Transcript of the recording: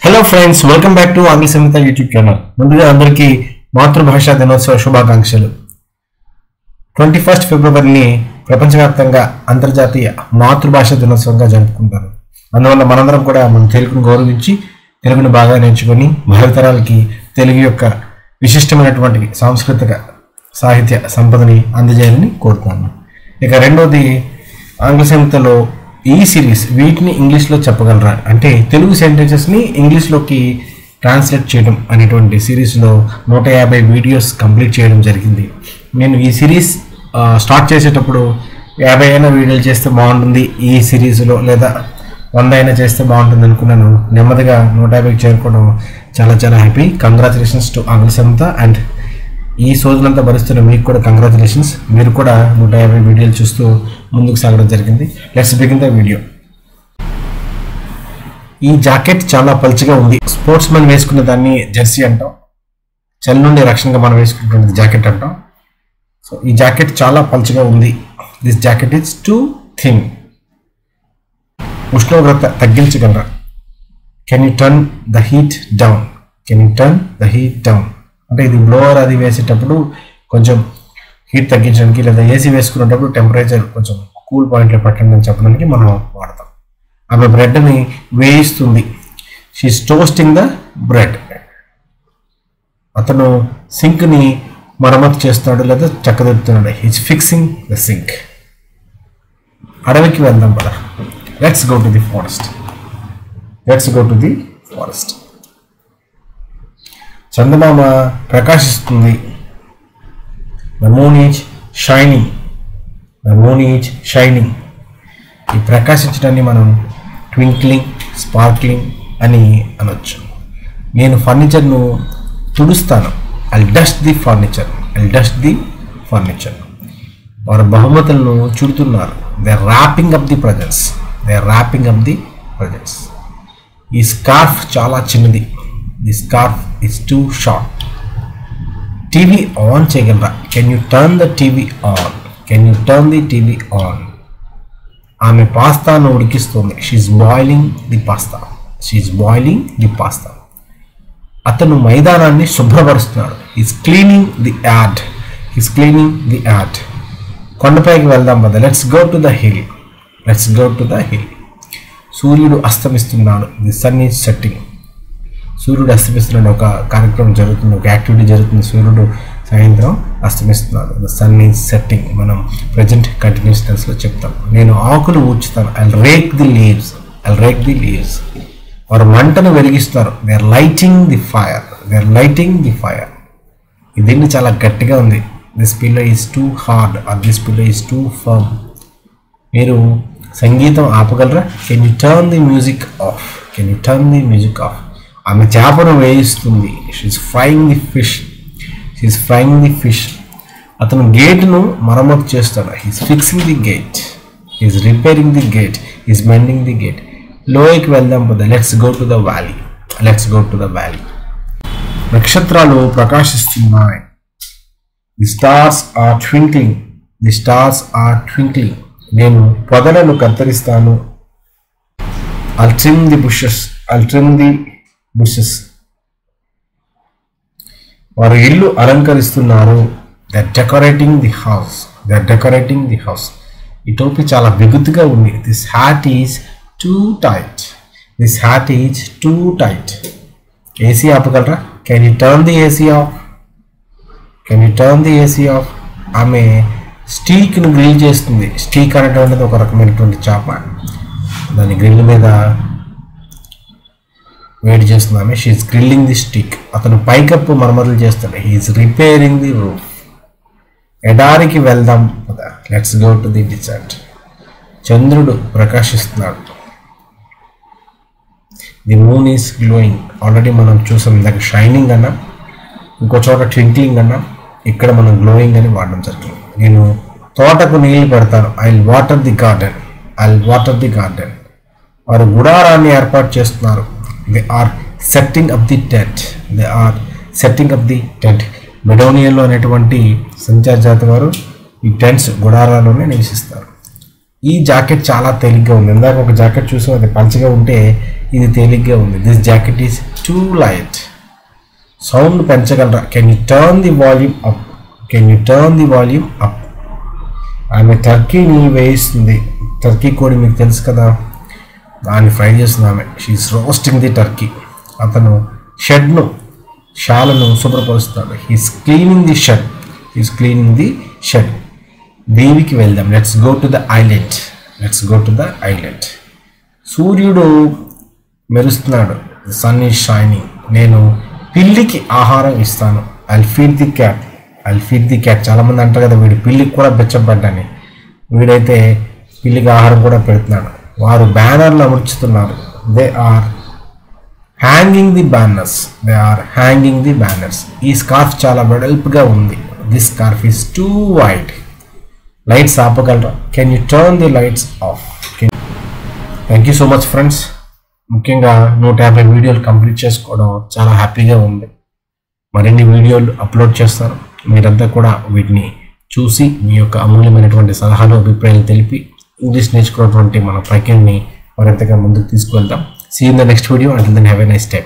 Hello friends, welcome back to ఆంగ్ల సంహిత YouTube channel. ముందుగా అందరికీ మాతృభాషా దినోత్సవ శుభాకాంక్షలు. 21 ఫిబ్రవరిని ప్రపంచవ్యాప్తంగా అంతర్జాతీయ మాతృభాషా దినోత్సవంగా జరుపుకుంటారు. అందువల్ల మనందరం కూడా మన తెలుగును గౌరవించి తెలుగును బాగా నేర్చుకొని భావితరాలకి తెలుగు యొక్క విశిష్టమైనటువంటి సాంస్కృతిక సాహిత్య సంపదని అందజేయాలని కోరుతున్నాను. ఇక రెండోది, ఆంగ్ల సంహితలో ఈ సిరీస్ వీటిని ఇంగ్లీష్లో చెప్పగలరా అంటే తెలుగు సెంటెన్సెస్ని ఇంగ్లీష్లోకి ట్రాన్స్లేట్ చేయడం అనేటువంటి సిరీస్లో 150 వీడియోస్ కంప్లీట్ చేయడం జరిగింది. నేను ఈ సిరీస్ స్టార్ట్ చేసేటప్పుడు 50 అయినా వీడియోలు చేస్తే బాగుంటుంది ఈ సిరీస్లో, లేదా 100 అయినా చేస్తే బాగుంటుంది అనుకున్నాను. నెమ్మదిగా 150కి చేరుకోవడం చాలా చాలా హ్యాపీ. కంగ్రాచులేషన్స్ టు ఆంగ్ల సంహిత. అండ్ ఈ సోదరులంతా భరిస్తున్న మీకు కూడా కంగ్రాచులేషన్స్. మీరు కూడా 150 వీడియోలు చూస్తూ ముందుకు సాగడం జరిగింది. Let's begin the video. ఈ జాకెట్ చాలా పల్చగా ఉంది. స్పోర్ట్స్ మెన్ వేసుకున్న దాన్ని జెర్సీ అంటాం. చలి నుండి రక్షణగా మనం వేసుకున్నటువంటి జాకెట్ అంటాం. సో ఈ జాకెట్ చాలా పల్చగా ఉంది. This jacket is too thin. ఉష్ణోగ్రత తగ్గించగలరా? Can you turn the heat down? Can you turn the heat down అంటే ఇది బ్లోవర్ అది వేసేటప్పుడు కొంచెం హీట్ తగ్గించడానికి, లేదా ఏసీ వేసుకునేటప్పుడు టెంపరేచర్ కొంచెం కూల్ పాయింట్లో పెట్టండి అని చెప్పడానికి మనం వాడతాం. ఆమె బ్రెడ్ని వేయిస్తుంది. She's toasting the bread. అతను సింక్ని మరమ్మతు చేస్తున్నాడు లేదా చక్కదిద్దుతున్నాడు. He's fixing the sink. అడవికి వెళ్దాం పద. Let's go to the forest. Let's go to the forest. చందమామ ప్రకాశిస్తుంది. The moon is shining. The moon is shining. ఈ ప్రకాశించడాన్ని మనం ట్వింక్లింగ్, స్పార్క్లింగ్ అని అనొచ్చు. నేను ఫర్నిచర్ను తుడుస్తాను. I dust the furniture. I dust the furniture. వారు బహుమతులను చుడుతున్నారు. They are wrapping up the presents. They are wrapping up the presents. ఈ స్కార్ఫ్ చాలా చిన్నది. The scarf is too short. TV on చేయగలరా? Can you turn the TV on? Can you turn the TV on? ఆమె పాస్తాను ఉడికిస్తుంది. She's boiling the pasta. She's boiling the pasta. అతను మైదానాన్ని శుభ్రపరుస్తున్నాడు. Is cleaning the yard. Is cleaning the yard. కొండపైకి వెళ్దాం పద. Let's go to the hill. Let's go to the hill. సూర్యుడు అస్తమిస్తున్నాడు. The sun is setting. సూర్యుడు అస్తమిస్తున్నాడు. ఒక కార్యక్రమం జరుగుతుంది, ఒక యాక్టివిటీ జరుగుతుంది. సూర్యుడు సాయంత్రం అస్తమిస్తున్నాడు. ద సన్ ఈజ్ సెట్టింగ్ మనం ప్రజెంట్ కంటిన్యూస్ టెన్స్లో చెప్తాం. నేను ఆకులు ఊడ్చుతాను. I rake the leaves. I rake the leaves. వారు మంటను వెలిగిస్తారు. They are lighting the fire. They are lighting the fire. ఈ దిండు చాలా గట్టిగా ఉంది. This pillow is too hard or this pillow is too firm. మీరు సంగీతం ఆపగలరా? Can you turn the music off? Can you turn the music off? ఆమె చేపను వేయిస్తుంది. She's frying the fish. She's frying the fish. అతను గేట్ను మరమ్మతు చేస్తాడు. He's fixing the gate. He's repairing the gate. He's mending the gate. లోయకి వెళ్దాం పద. Let's go to the valley. Let's go to the valley. నక్షత్రాలు ప్రకాశిస్తున్నాయి. The stars are twinkling. The stars are twinkling. నేను పొదలను కత్తిరిస్తాను. I'll trim the bushes. I'll trim the bushes. వారు ఇల్లు అలంకరిస్తున్నారు. They are decorating the house. They are decorating the house. ఈ టోపీ చాలా బిగుతుగా ఉంది. This hat is too tight. This hat is too tight. AC ఆపగలరా? Can you turn the AC off? Can you turn the AC off? ఆమె స్టీక్ను grill చేస్తుంది. Steak అనేటువంటిది ఒక రకమైనటువంటి చేప. దాని గ్రిల్ మీద వేడి చేస్తున్నామే. She's grilling the stick. అతను పైకప్పు మరమ్మతులు చేస్తాడు. He's repairing the roof. ఎడారికి వెళ్దాం కదా. Let's go to the desert. చంద్రుడు ప్రకాశిస్తున్నాడు. The moon is glowing. Already మనం చూసాం. ఇందాక షైనింగ్ అన్నా, ఇంకో చోట ట్వింక్లింగ్ అన్నా, ఇక్కడ మనం గ్లోయింగ్ అని వాడడం జరిగింది. నేను తోటకు నీళ్ళు పెడతాను. I will water the garden. I will water the garden. వారు గుడారాన్ని ఏర్పాటు చేస్తున్నారు. They are setting up the tent. They are setting up the tent. మెడోనియన్లో అనేటువంటి సంచార జాతి వారు ఈ టెంట్స్ గుడారాల్లోనే నివసిస్తారు. ఈ జాకెట్ చాలా తేలిగ్గా ఉంది. ఇందాక ఒక జాకెట్ చూసాం, అది పల్చగా ఉంటే ఇది తేలిగ్గా ఉంది. This jacket is too light. Sound పెంచగలరా? Can you turn the volume up? Can you turn the volume up? ఆమె టర్కీని వేయిస్తుంది. టర్కీ కోడి మీకు తెలుసు కదా, దాన్ని ఫ్రై చేస్తుంది ఆమె. She's roasting the turkey. అతను శాలను శుభ్రపరుస్తాడు. He's cleaning the shed. He's cleaning the shed. దీవికి వెళ్దాం. Let's go to the island. Let's go to the island. సూర్యుడు మెరుస్తున్నాడు. The sun is shining. నేను పిల్లికి ఆహారం ఇస్తాను. I'll feed the cat. I'll feed the cat. చాలామంది అంటారు కదా వీడు పిల్లికి కూడా బెచ్చబడ్డాని. వీడైతే పిల్లికి ఆహారం కూడా పెడుతున్నాడు. వారు బ్యానర్లు అమర్చుతున్నారు. They are hanging the banners. They are hanging the banners. ఈ స్కార్ఫ్ చాలా వెడల్పుగా ఉంది. This scarf is too wide. Lights ఆపగలరా? Can you turn the lights off? Thank you so much friends. ముఖ్యంగా 150 వీడియోలు కంప్లీట్ చేసుకోవడం చాలా హ్యాపీగా ఉంది. మరిన్ని వీడియోలు అప్లోడ్ చేస్తాను. మీరంతా కూడా వీటిని చూసి మీ యొక్క అమూల్యమైనటువంటి సలహాలు, అభిప్రాయాలు తెలిపి ఇంగ్లీష్ నేర్చుకున్నటువంటి మన ప్రక్రియని మరింతగా ముందుకు తీసుకువెళ్తాం. See in the next video. Until then have a nice time.